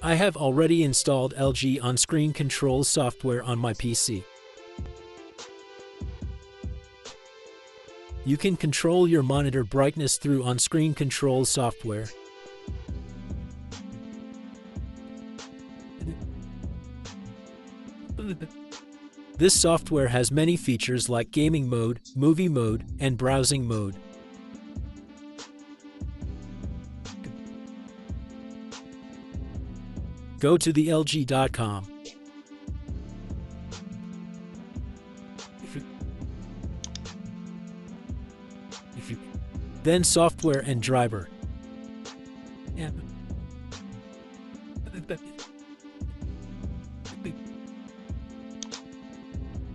I have already installed LG on-screen control software on my PC. You can control your monitor brightness through on-screen control software. This software has many features like gaming mode, movie mode, and browsing mode. Go to the LG.com. Then software and driver.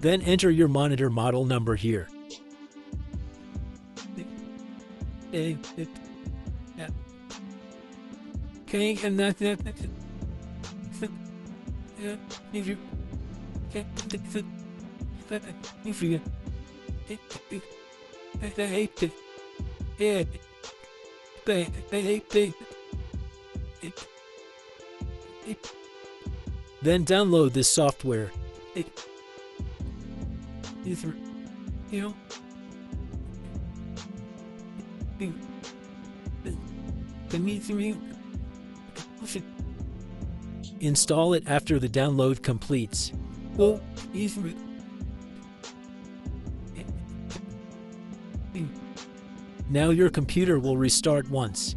Then enter your monitor model number here. Okay, and that's it. Then download this software. Install it after the download completes. Now your computer will restart once.